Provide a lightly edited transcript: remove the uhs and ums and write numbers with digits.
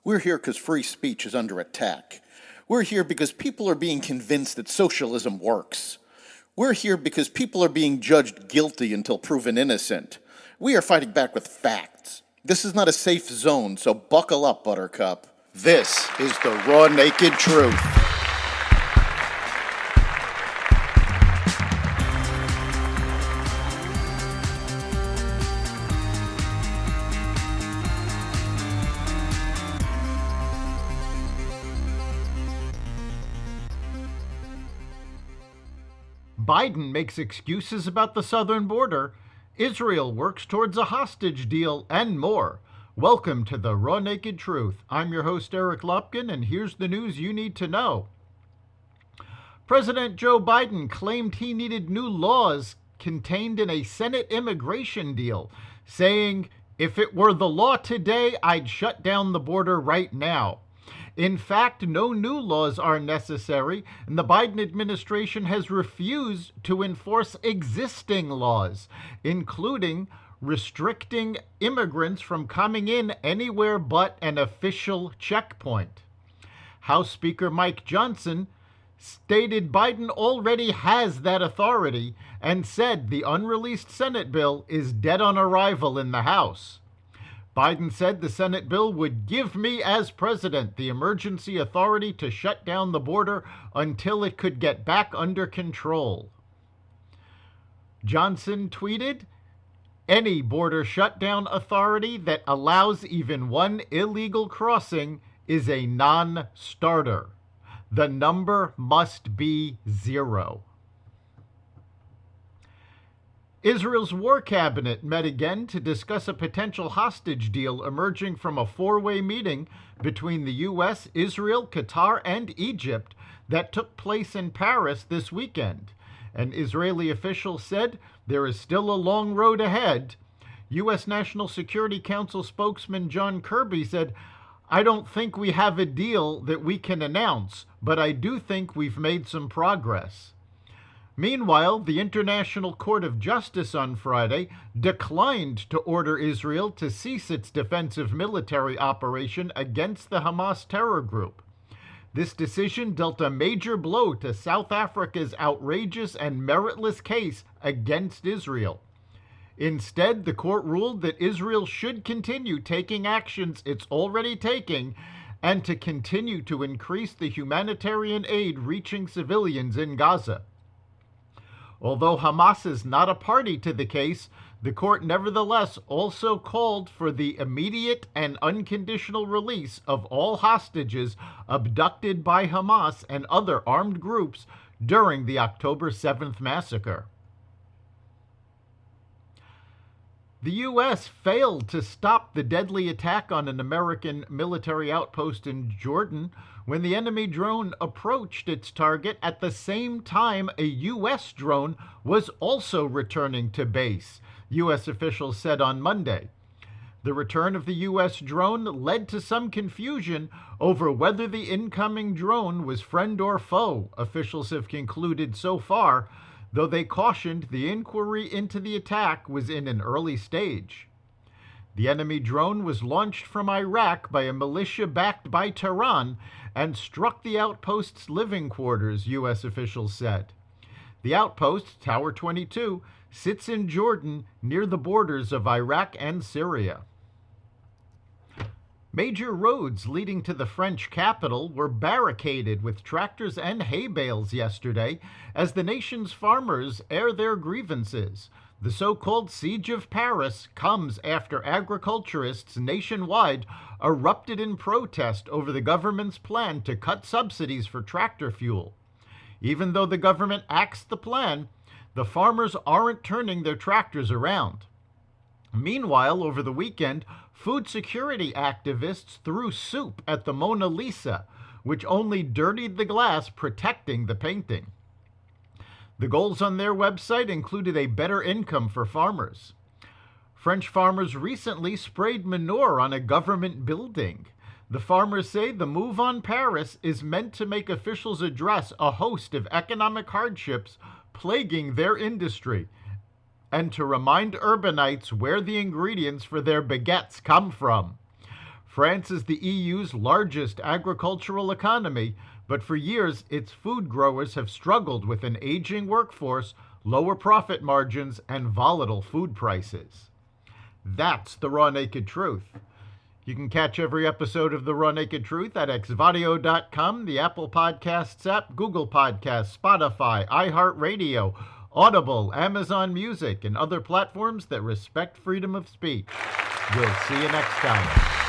We're here because free speech is under attack. We're here because people are being convinced that socialism works. We're here because people are being judged guilty until proven innocent. We are fighting back with facts. This is not a safe zone, so buckle up, Buttercup. This is the raw, naked truth. Biden makes excuses about the southern border. Israel works towards a hostage deal, and more. Welcome to the Raw Naked Truth. I'm your host, Eric Lopkin, and here's the news you need to know. President Joe Biden claimed he needed new laws contained in a Senate immigration deal, saying, "If it were the law today, I'd shut down the border right now." In fact, no new laws are necessary, and the Biden administration has refused to enforce existing laws, including restricting immigrants from coming in anywhere but an official checkpoint. House Speaker Mike Johnson stated Biden already has that authority and said the unreleased Senate bill is dead on arrival in the House. Biden said the Senate bill would give me, as president, the emergency authority to shut down the border until it could get back under control. Johnson tweeted, "Any border shutdown authority that allows even one illegal crossing is a non-starter. The number must be 0. Israel's war cabinet met again to discuss a potential hostage deal emerging from a four-way meeting between the U.S., Israel, Qatar, and Egypt that took place in Paris this weekend. An Israeli official said there is still a long road ahead. U.S. National Security Council spokesman John Kirby said, "I don't think we have a deal that we can announce, but I do think we've made some progress." Meanwhile, the International Court of Justice on Friday declined to order Israel to cease its defensive military operation against the Hamas terror group. This decision dealt a major blow to South Africa's outrageous and meritless case against Israel. Instead, the court ruled that Israel should continue taking actions it's already taking and to continue to increase the humanitarian aid reaching civilians in Gaza. Although Hamas is not a party to the case, the court nevertheless also called for the immediate and unconditional release of all hostages abducted by Hamas and other armed groups during the October 7th massacre. The U.S. failed to stop the deadly attack on an American military outpost in Jordan when the enemy drone approached its target at the same time a U.S. drone was also returning to base, U.S. officials said on Monday. The return of the U.S. drone led to some confusion over whether the incoming drone was friend or foe, officials have concluded so far, though they cautioned the inquiry into the attack was in an early stage. The enemy drone was launched from Iraq by a militia backed by Tehran and struck the outpost's living quarters, U.S. officials said. The outpost, Tower 22, sits in Jordan near the borders of Iraq and Syria. Major roads leading to the French capital were barricaded with tractors and hay bales yesterday as the nation's farmers air their grievances. The so-called Siege of Paris comes after agriculturists nationwide erupted in protest over the government's plan to cut subsidies for tractor fuel. Even though the government axed the plan, the farmers aren't turning their tractors around. Meanwhile, over the weekend, food security activists threw soup at the Mona Lisa, which only dirtied the glass protecting the painting. The goals on their website included a better income for farmers. French farmers recently sprayed manure on a government building. The farmers say the move on Paris is meant to make officials address a host of economic hardships plaguing their industry, and to remind urbanites where the ingredients for their baguettes come from. France is the EU's largest agricultural economy, but for years its food growers have struggled with an aging workforce, lower profit margins, and volatile food prices. That's the Raw Naked Truth. You can catch every episode of The Raw Naked Truth at xvadio.com, the Apple Podcasts app, Google Podcasts, Spotify, iHeartRadio, Audible, Amazon Music, and other platforms that respect freedom of speech. We'll see you next time.